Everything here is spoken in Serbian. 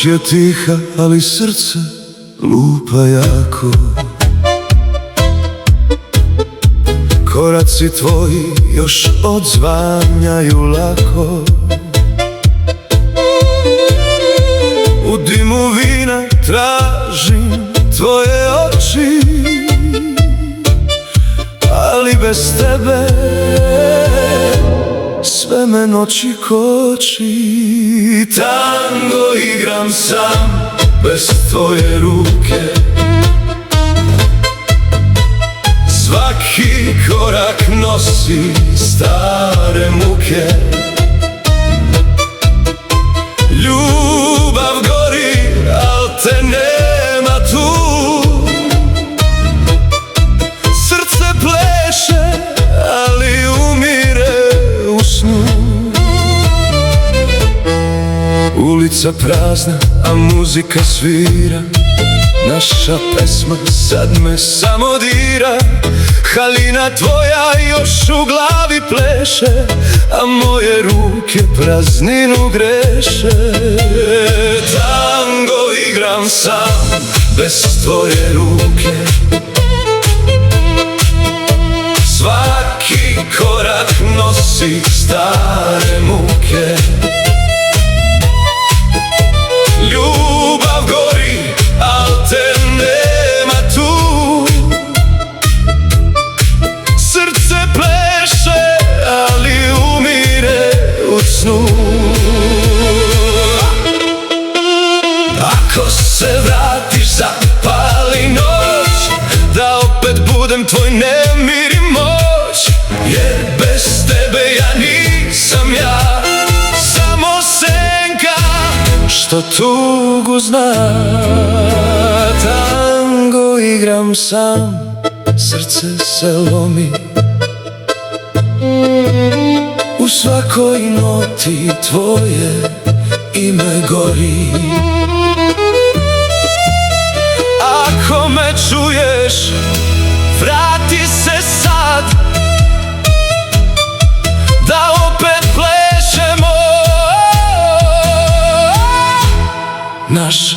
Noć je tiha, ali srce lupa jako. Koraci tvoji još odzvanjaju lako. U dimu vina tražim tvoje oči, ali bez tebe sve me noći koči. Tango igram sam bez tvoje ruke, svaki korak nosi stare muke. Ljubav gori, al te nema tu. Srce pleše, ali umire u snu. Ulica prazna, a muzika svira. Naša pesma sad me samo dira. Halina tvoja još u glavi pleše, a moje ruke prazninu greše. Tango igram sam bez tvoje ruke, svaki korak nosi stare muke. Ljubav gori, al te nema tu. Srce pleše, ali umire u snu. Ako se vratiš, zapali noć, da opet budem tvoj nemir i moć. Jer bez tebe ja nisam ja, samo senka što tugu zna. Tango igram sam, srce se lomi. U svakoj noti tvoje ime gori. Ako me čuješ, vrati se sad, da opet plešemo naš